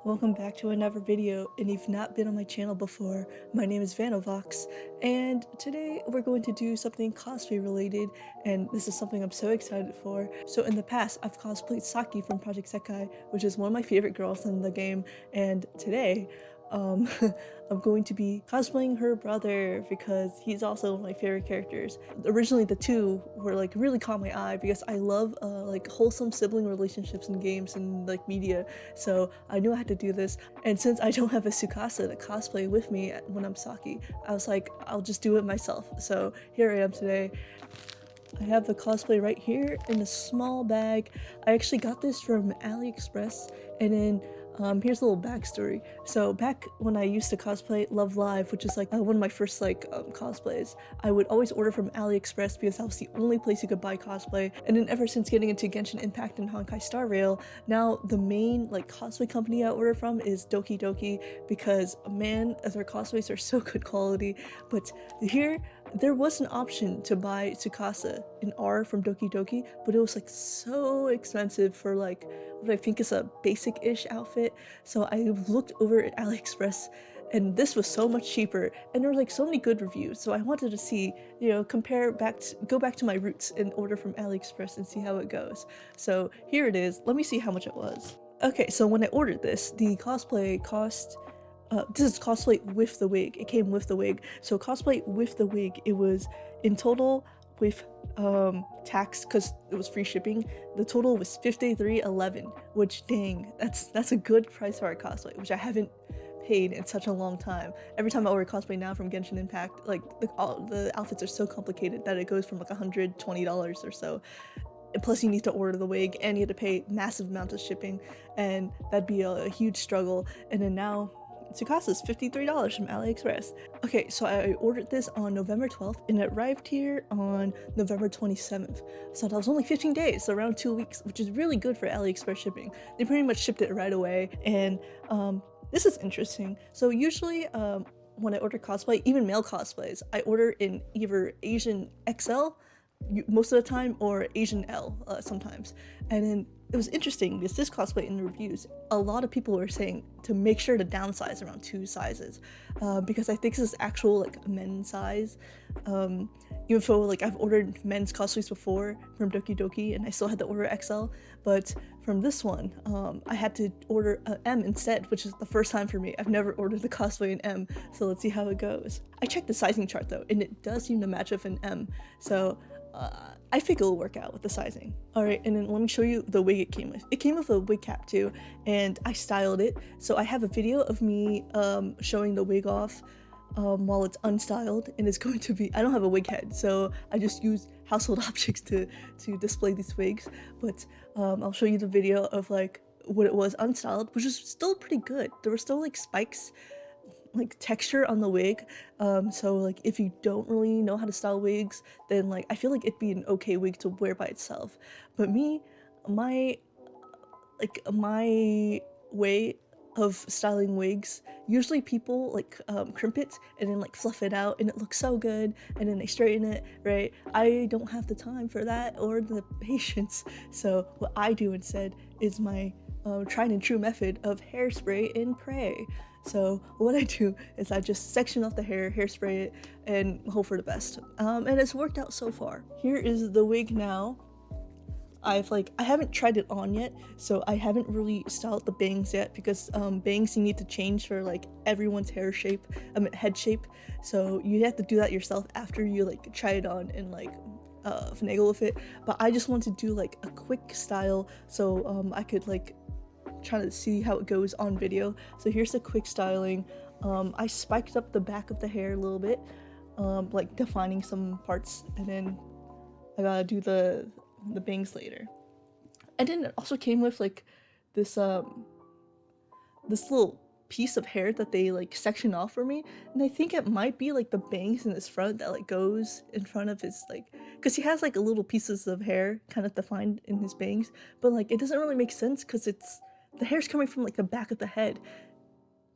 Welcome back to another video, and if you've not been on my channel before, my name is Vanovox, and today we're going to do something cosplay related, and this is something I'm so excited for. So in the past, I've cosplayed Saki from Project Sekai, which is one of my favorite girls in the game, and today, I'm going to be cosplaying her brother because he's also one of my favorite characters. Originally, the two were like really caught my eye because I love like wholesome sibling relationships in games and like media. So I knew I had to do this. And since I don't have a Tsukasa to cosplay with me when I'm Saki, I was like, I'll just do it myself. So here I am today. I have the cosplay right here in a small bag. I actually got this from AliExpress, and then here's a little backstory. So back when I used to cosplay Love Live, which is like one of my first cosplays, I would always order from AliExpress because that was the only place you could buy cosplay. And then ever since getting into Genshin Impact and Honkai Star Rail, now the main like cosplay company I order from is Doki Doki because man, their cosplays are so good quality. But here there was an option to buy Tsukasa in R from Doki Doki, but it was like so expensive for like what I think is a basic-ish outfit. So I looked over at AliExpress and this was so much cheaper, and there were like so many good reviews. So I wanted to see, go back to my roots and order from AliExpress and see how it goes. So here it is. Let me see how much it was. Okay, so when I ordered this, the cosplay cost this is cosplay with the wig. It came with the wig. So cosplay with the wig, it was in total with tax, because it was free shipping, the total was $53.11, which dang, that's a good price for a cosplay, which I haven't paid in such a long time. Every time I order cosplay now from Genshin Impact, like the outfits are so complicated that it goes from like $120 or so. And plus you need to order the wig and you have to pay massive amounts of shipping, and that'd be a huge struggle. And then now Tsukasa is $53 from AliExpress. Okay, so I ordered this on November 12th and it arrived here on November 27th. So that was only 15 days, so around 2 weeks, which is really good for AliExpress shipping. They pretty much shipped it right away. And this is interesting. So usually when I order cosplay, even male cosplays, I order in either Asian XL most of the time or Asian L sometimes. And then it was interesting because this cosplay in the reviews, a lot of people were saying to make sure to downsize around 2 sizes because I think this is actual like men's size. Even though like I've ordered men's cosplays before from Doki Doki and I still had to order XL, but from this one I had to order an M instead, which is the first time for me. I've never ordered the cosplay in M, so let's see how it goes. I checked the sizing chart though, and it does seem to match up in M, so I think it'll work out with the sizing. Alright, and then let me show you the wig it came with. It came with a wig cap too, and I styled it. So I have a video of me showing the wig off while it's unstyled, and it's going to be, I don't have a wig head, so I just use household objects to display these wigs. But I'll show you the video of like what it was unstyled, which is still pretty good. There were still like spikes, like texture on the wig, so like if you don't really know how to style wigs, then like I feel like it'd be an okay wig to wear by itself. But me, my way of styling wigs, usually people like crimp it and then like fluff it out and it looks so good, and then they straighten it, right? I don't have the time for that or the patience, so what I do instead is my tried and true method of hairspray and pray. So what I do is I just section off the hair, hairspray it, and hope for the best. And it's worked out so far. Here is the wig now. I haven't tried it on yet, so I haven't really styled the bangs yet because bangs you need to change for like everyone's head shape. So you have to do that yourself after you like try it on and like finagle with it. But I just want to do like a quick style so I could like trying to see how it goes on video. So here's the quick styling. I spiked up the back of the hair a little bit, like defining some parts, and then I gotta do the bangs later. And then it also came with like this this little piece of hair that they like section off for me, and I think it might be like the bangs in his front that like goes in front of his like, because he has like a little pieces of hair kind of defined in his bangs, but like it doesn't really make sense because the hair's coming from like the back of the head.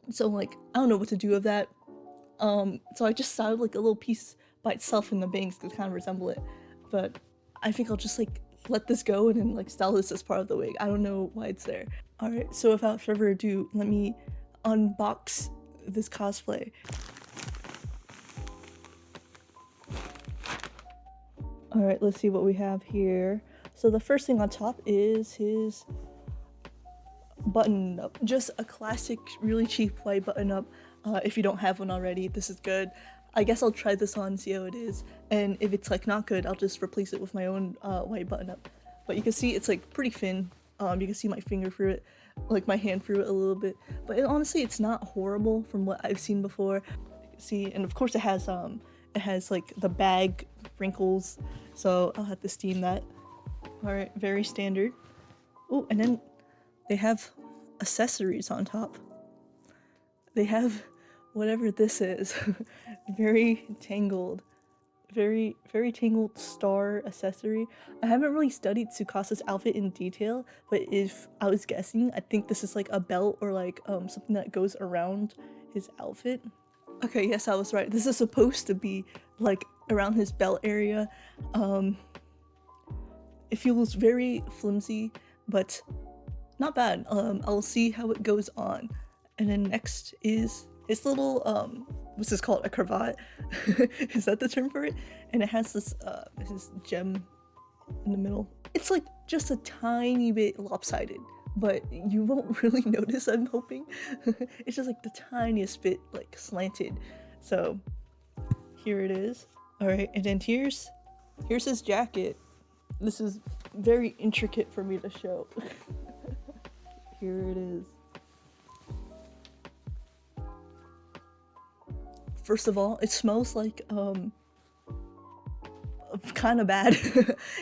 So like I don't know what to do with that. So I just styled like a little piece by itself in the bangs to kind of resemble it. But I think I'll just like let this go and then like style this as part of the wig. I don't know why it's there. All right, so without further ado, let me unbox this cosplay. All right, let's see what we have here. So the first thing on top is his button up. Just a classic, really cheap white button up. If you don't have one already, this is good. I guess I'll try this on and see how it is. And if it's like not good, I'll just replace it with my own white button up. But you can see it's like pretty thin. You can see my finger through it, like my hand through it a little bit. But honestly, it's not horrible from what I've seen before. See, and of course it has like the bag wrinkles, so I'll have to steam that. All right, very standard. Oh, and then they have accessories on top. They have whatever this is. Very tangled star accessory. I haven't really studied Tsukasa's outfit in detail, but if I was guessing, I think this is like a belt or like something that goes around his outfit. Okay, yes, I was right. This is supposed to be like around his belt area. It feels very flimsy, but not bad. I'll see how it goes on. And then next is his little, what's this called? A cravat? Is that the term for it? And it has this gem in the middle. It's like just a tiny bit lopsided, but you won't really notice, I'm hoping. It's just like the tiniest bit like slanted. So here it is. All right, and then here's his jacket. This is very intricate for me to show. Here it is. First of all, it smells like kind of bad.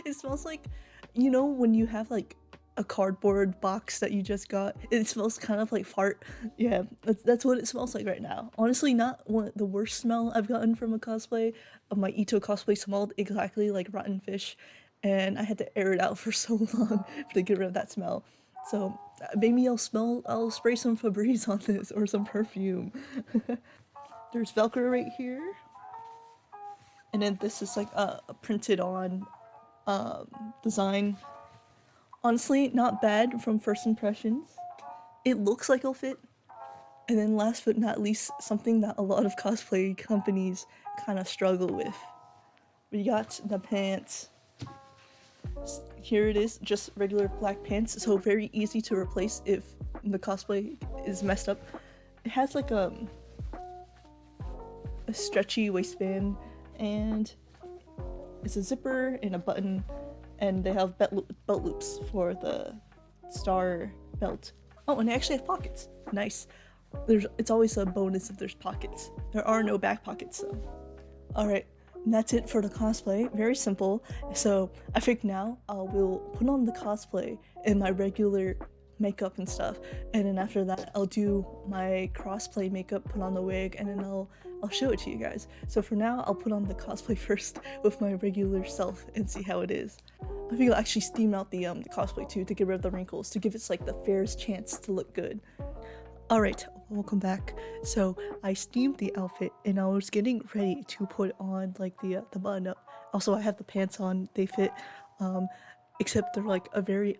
It smells like, you know, when you have like a cardboard box that you just got, it smells kind of like fart. Yeah, that's what it smells like right now. Honestly, not the worst smell I've gotten from a cosplay. My Ito cosplay smelled exactly like rotten fish, and I had to air it out for so long to get rid of that smell. So maybe I'll spray some Febreze on this or some perfume. There's Velcro right here. And then this is like a printed on design. Honestly, not bad from first impressions. It looks like it'll fit. And then last but not least, something that a lot of cosplay companies kind of struggle with. We got the pants. Here it is, just regular black pants, so very easy to replace if the cosplay is messed up. It has like a stretchy waistband, and it's a zipper and a button, and they have belt loops for the star belt. Oh, and they actually have pockets. Nice. It's always a bonus if there's pockets. There are no back pockets though. Alright, that's it for the cosplay. Very simple. So I think now I will put on the cosplay in my regular makeup and stuff, and then after that I'll do my crossplay makeup, put on the wig, and then I'll show it to you guys. So for now, I'll put on the cosplay first with my regular self and see how it is. I think I'll actually steam out the cosplay too to get rid of the wrinkles, to give it like the fairest chance to look good. Alright, welcome back. So I steamed the outfit and I was getting ready to put on like the button up. Also, I have the pants on, they fit, except they're like a very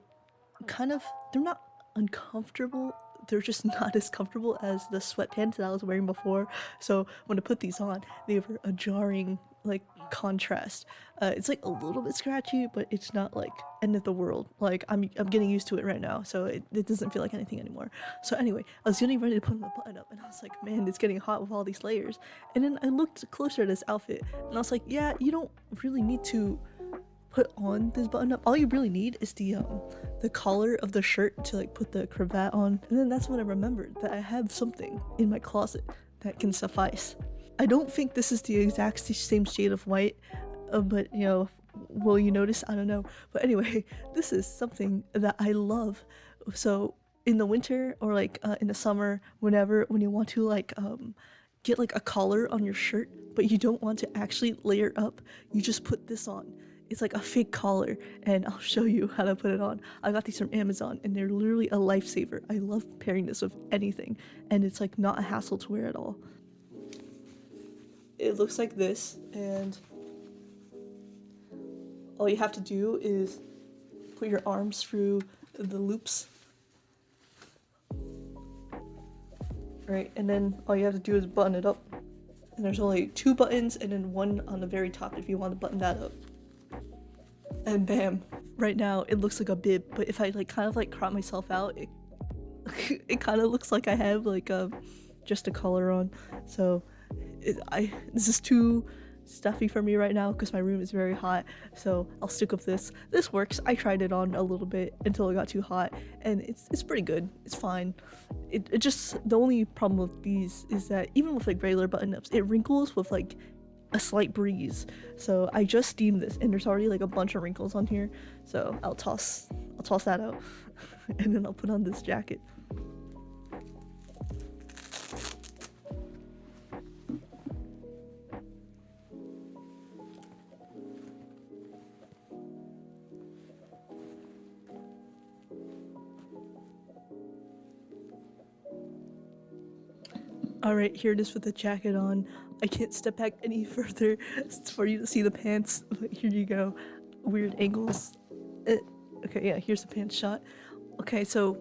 kind of, they're not uncomfortable, they're just not as comfortable as the sweatpants that I was wearing before. So when I put these on, they were a jarring like contrast. It's like a little bit scratchy, but it's not like end of the world. Like I'm getting used to it right now, so it doesn't feel like anything anymore. So anyway, I was getting ready to put the button up, and I was like, man, it's getting hot with all these layers. And then I looked closer at this outfit, and I was like, yeah, you don't really need to put on this button up. All you really need is the collar of the shirt to like put the cravat on. And then that's when I remembered that I have something in my closet that can suffice. I don't think this is the exact same shade of white, but you know, will you notice? I don't know. But anyway, this is something that I love. So in the winter or like in the summer, when you want to like get like a collar on your shirt, but you don't want to actually layer up, you just put this on. It's like a fake collar, and I'll show you how to put it on. I got these from Amazon, and they're literally a lifesaver. I love pairing this with anything, and it's like not a hassle to wear at all. It looks like this, and all you have to do is put your arms through the loops. Right, and then all you have to do is button it up. And there's only 2 buttons and then one on the very top if you want to button that up. And bam. Right now it looks like a bib, but if I like kind of like crop myself out, it kind of looks like I have like just a collar on. So this is too stuffy for me right now because my room is very hot, so I'll stick with this. This works. I tried it on a little bit until it got too hot, and it's pretty good. It's fine. It just, the only problem with these is that even with like regular button-ups, it wrinkles with like a slight breeze. So I just steamed this and there's already like a bunch of wrinkles on here, so I'll toss that out and then I'll put on this jacket. Alright, here it is with the jacket on. I can't step back any further for you to see the pants, but here you go. Weird angles. Okay, yeah, here's the pants shot. Okay, so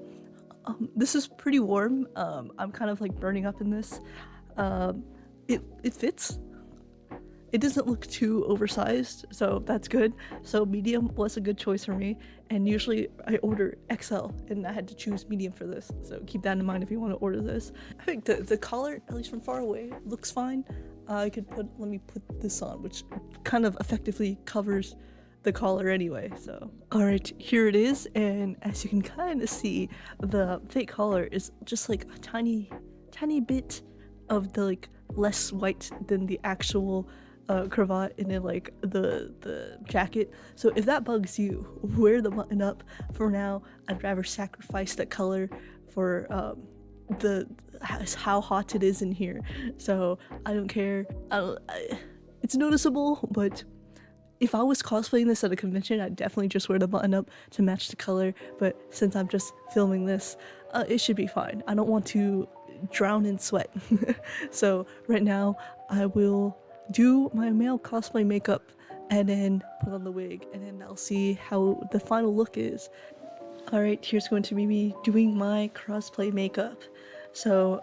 this is pretty warm. I'm kind of like burning up in this. It fits. It doesn't look too oversized, so that's good. So medium was a good choice for me, and usually I order XL, and I had to choose medium for this, so keep that in mind if you want to order this. I think the collar, at least from far away, looks fine. Let me put this on, which kind of effectively covers the collar anyway, so. Alright, here it is, and as you can kind of see, the fake collar is just like a tiny bit of the like less white than the actual cravat and then like the jacket. So if that bugs you, wear the button up. For now, I'd rather sacrifice that color for how hot it is in here. So I don't care. It's noticeable, but if I was cosplaying this at a convention, I'd definitely just wear the button up to match the color. But since I'm just filming this, it should be fine. I don't want to drown in sweat. So right now I will do my male cosplay makeup and then put on the wig, and then I'll see how the final look is. Alright, here's going to be me doing my cosplay makeup. So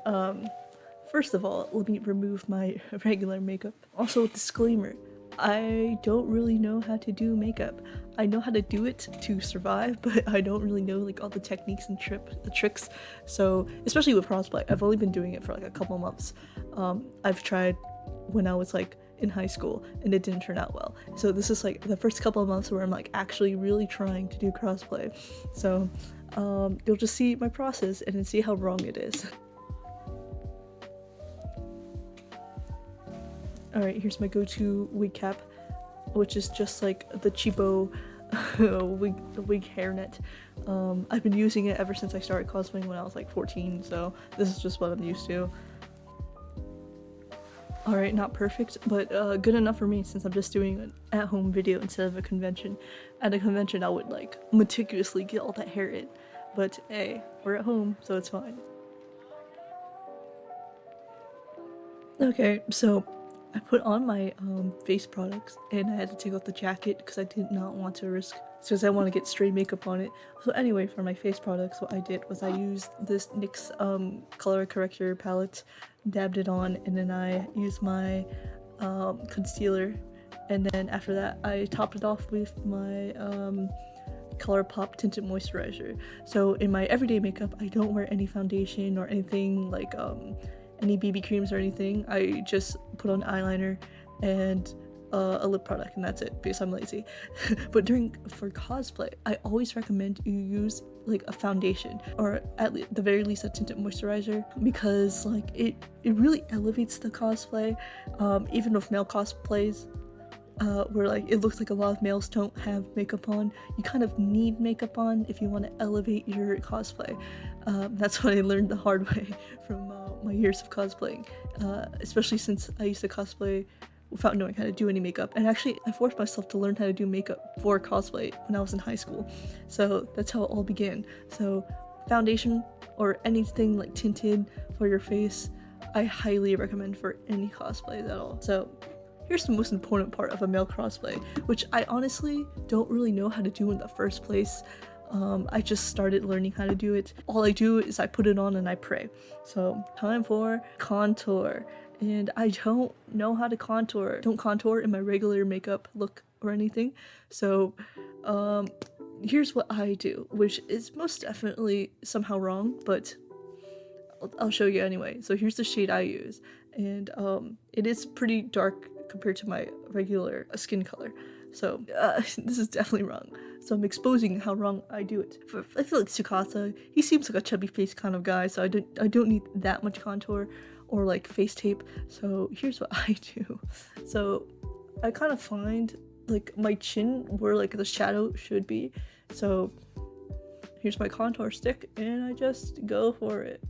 first of all, let me remove my regular makeup. Also, disclaimer, I don't really know how to do makeup. I know how to do it to survive, but I don't really know like all the techniques and tricks. So especially with cosplay, I've only been doing it for like a couple months. I've tried when I was like in high school and it didn't turn out well. So this is like the first couple of months where I'm like actually really trying to do cosplay. So you'll just see my process and then see how wrong it is. Alright, here's my go-to wig cap, which is just like the cheapo wig hairnet. I've been using it ever since I started cosplaying when I was like 14, so this is just what I'm used to. Alright, not perfect, but good enough for me since I'm just doing an at-home video instead of a convention. At a convention I would like meticulously get all that hair in, but hey, we're at home, so it's fine. Okay, so I put on my face products and I had to take off the jacket because I did not want to risk, because I want to get straight makeup on it. So anyway, for my face products, what I did was I used this NYX color corrector palette, dabbed it on, and then I used my concealer, and then after that I topped it off with my ColourPop tinted moisturizer. So in my everyday makeup, I don't wear any foundation or anything like any BB creams or anything. I just put on eyeliner and a lip product, and that's it because I'm lazy. But for cosplay, I always recommend you use like a foundation, or at the very least a tinted moisturizer, because like it really elevates the cosplay. Even with male cosplays, where like it looks like a lot of males don't have makeup on, you kind of need makeup on if you want to elevate your cosplay. That's what I learned the hard way from my years of cosplaying, especially since I used to cosplay without knowing how to do any makeup. And actually I forced myself to learn how to do makeup for cosplay when I was in high school, so that's how it all began. So foundation or anything like tinted for your face, I highly recommend for any cosplays at all. So here's the most important part of a male cosplay, which I honestly don't really know how to do in the first place. I just started learning how to do it. All I do is I put it on and I pray. So time for contour. And I don't know how to contour. Don't contour in my regular makeup look or anything. So here's what I do, which is most definitely somehow wrong, but I'll show you anyway. So here's the shade I use, and it is pretty dark compared to my regular skin color. So this is definitely wrong. So I'm exposing how wrong I do it. I feel like Tsukasa, he seems like a chubby face kind of guy, so I don't need that much contour or like face tape. So here's what I do. So I kind of find like my chin where like the shadow should be. So here's my contour stick and I just go for it.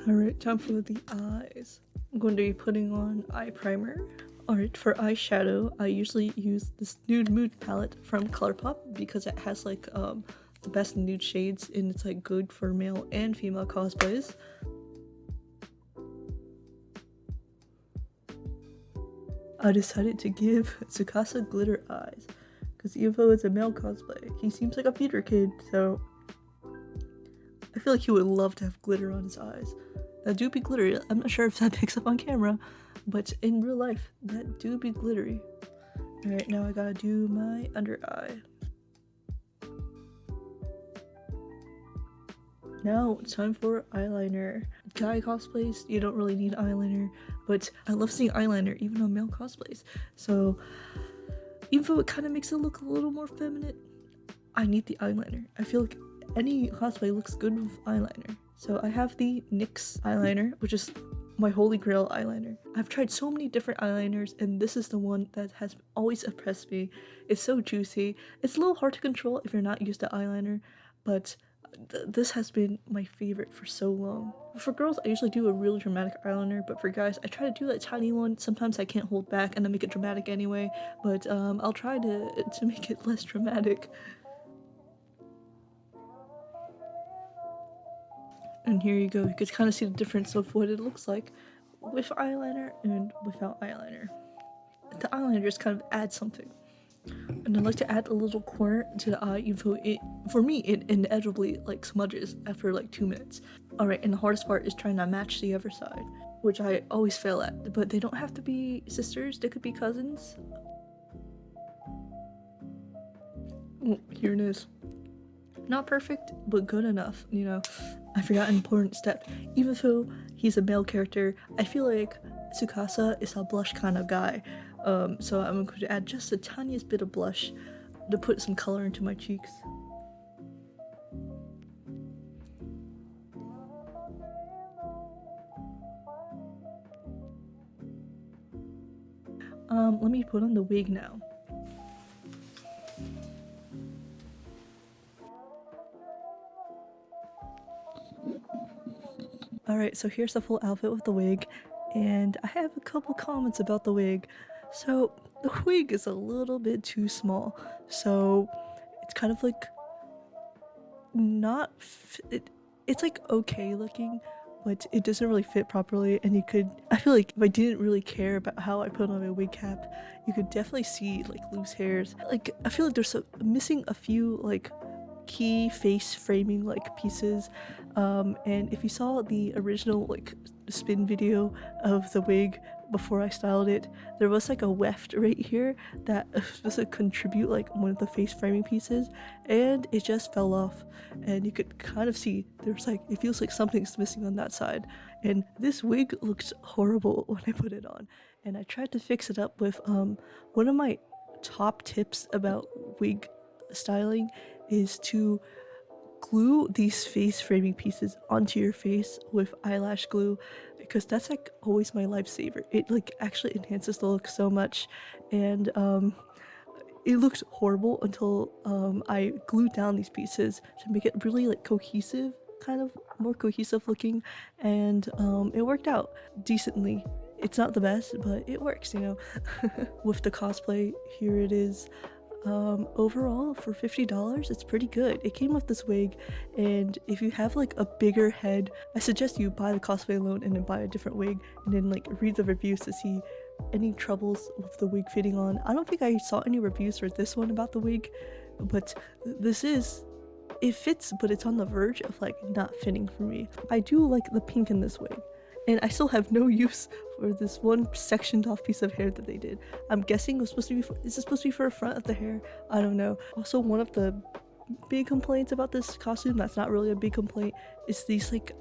Alright, time for the eyes. I'm going to be putting on eye primer. Alright, for eyeshadow, I usually use this Nude Mood palette from ColourPop because it has like the best nude shades and it's like good for male and female cosplays. I decided to give Tsukasa glitter eyes because even though it's a male cosplay, he seems like a Peter kid, so I feel like he would love to have glitter on his eyes. That do be glittery. I'm not sure if that picks up on camera, but in real life, that do be glittery. Alright, now I gotta do my under eye. Now it's time for eyeliner. Guy cosplays, you don't really need eyeliner, but I love seeing eyeliner even on male cosplays. So even though it kind of makes it look a little more feminine, I need the eyeliner. I feel like any cosplay looks good with eyeliner. So I have the NYX eyeliner, which is my holy grail eyeliner. I've tried so many different eyeliners and this is the one that has always impressed me. It's so juicy. It's a little hard to control if you're not used to eyeliner, but this has been my favorite for so long. For girls, I usually do a really dramatic eyeliner, but for guys, I try to do that tiny one. Sometimes I can't hold back and I make it dramatic anyway, but I'll try to make it less dramatic. And here you go, you can kind of see the difference of what it looks like with eyeliner and without eyeliner. The eyeliner just kind of adds something. And I like to add a little corner to the eye, even though for me, it inevitably like smudges after like 2 minutes. Alright, and the hardest part is trying to match the other side, which I always fail at, but they don't have to be sisters, they could be cousins. Oh, here it is. Not perfect, but good enough, you know. I forgot an important step. Even though he's a male character, I feel like Tsukasa is a blush kind of guy. So I'm going to add just the tiniest bit of blush to put some color into my cheeks. Let me put on the wig now. Alright, so here's the full outfit with the wig, and I have a couple comments about the wig. So, the wig is a little bit too small, so it's kind of like it's like okay looking, but it doesn't really fit properly, and I feel like if I didn't really care about how I put on my wig cap, you could definitely see like loose hairs. Like, I feel like there's missing a few like key face framing like pieces, and if you saw the original like spin video of the wig before I styled it, there was like a weft right here that was supposed to contribute like one of the face framing pieces, and it just fell off, and you could kind of see there's like, it feels like something's missing on that side, and this wig looks horrible when I put it on. And I tried to fix it up with one of my top tips about wig styling is to glue these face framing pieces onto your face with eyelash glue, because that's like always my lifesaver. It like actually enhances the look so much, and it looked horrible until I glued down these pieces to make it really like cohesive, kind of more cohesive looking, and it worked out decently. It's not the best, but it works, you know. With the cosplay, here it is. Overall for $50 it's pretty good. It came with this wig, and if you have like a bigger head, I suggest you buy the cosplay alone and then buy a different wig and then like read the reviews to see any troubles with the wig fitting on. I don't think I saw any reviews for this one about the wig, but it fits, but it's on the verge of like not fitting for me. I do like the pink in this wig, and I still have no use for this one sectioned off piece of hair that they did. I'm guessing it was supposed to be is it supposed to be for the front of the hair? I don't know. Also, one of the big complaints about this costume that's not really a big complaint is these like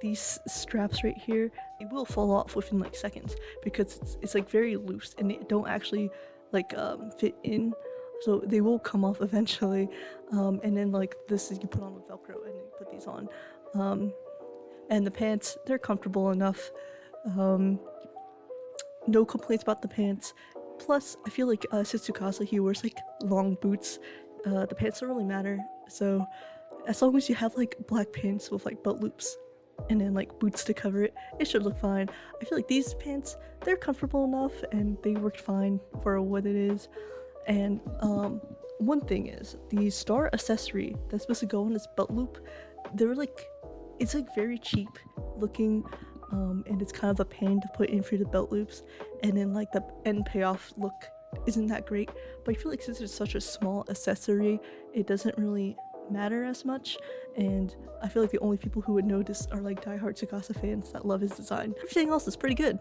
these straps right here. They will fall off within like seconds because it's like very loose and they don't actually like fit in, so they will come off eventually. And then like this is you put on with Velcro and you put these on. And the pants, they're comfortable enough. No complaints about the pants. Plus, I feel like since Tsukasa, he wears like long boots. The pants don't really matter. So as long as you have like black pants with like belt loops and then like boots to cover it, it should look fine. I feel like these pants, they're comfortable enough and they worked fine for what it is. And one thing is, the star accessory that's supposed to go on this belt loop, they're like, it's like very cheap looking, and it's kind of a pain to put in for the belt loops, and then like the end payoff look isn't that great. But I feel like since it's such a small accessory, it doesn't really matter as much, and I feel like the only people who would notice are like diehard Tsukasa fans that love his design. Everything else is pretty good.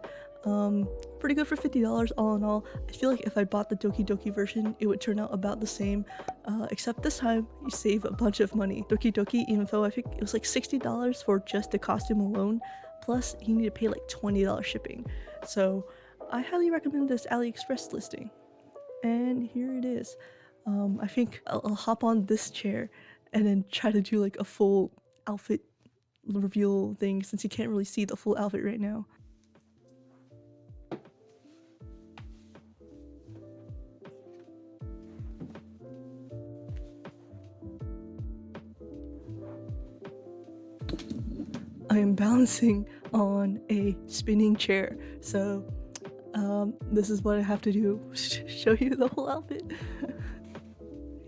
Pretty good for $50 all in all. I feel like if I bought the Doki Doki version, it would turn out about the same, except this time you save a bunch of money. Doki Doki, even though I think it was like $60 for just the costume alone, plus you need to pay like $20 shipping. So I highly recommend this AliExpress listing. And here it is. I think I'll hop on this chair and then try to do like a full outfit reveal thing, since you can't really see the full outfit right now. I am balancing on a spinning chair, so this is what I have to do. Show you the whole outfit.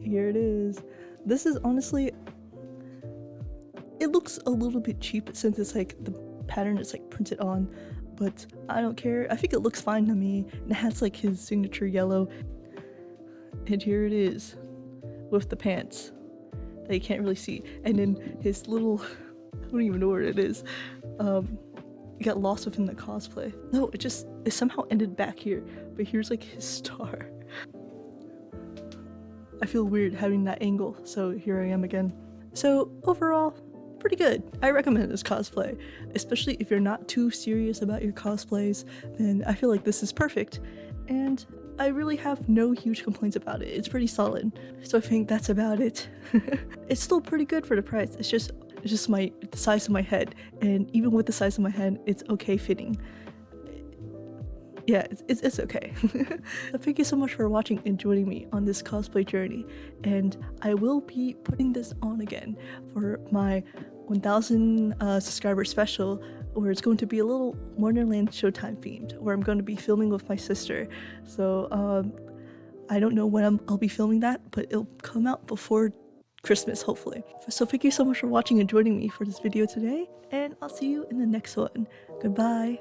Here it is. This is honestly, it looks a little bit cheap since it's like the pattern is like printed on, but I don't care. I think it looks fine to me, and it has like his signature yellow. And here it is with the pants that you can't really see, and then his little I don't even know where it is. It got lost within the cosplay. No, it somehow ended back here, but here's like his star. I feel weird having that angle, so here I am again. So overall, pretty good. I recommend this cosplay, especially if you're not too serious about your cosplays, then I feel like this is perfect. And I really have no huge complaints about it. It's pretty solid. So I think that's about it. It's still pretty good for the price. It's just the size of my head, and even with the size of my head, it's okay fitting. Yeah, it's okay. Thank you so much for watching and joining me on this cosplay journey, and I will be putting this on again for my 1000 subscriber special, where it's going to be a little Wonderland Showtime themed, where I'm going to be filming with my sister. So I don't know when I'll be filming that, but it'll come out before Christmas, hopefully. So thank you so much for watching and joining me for this video today, and I'll see you in the next one. Goodbye.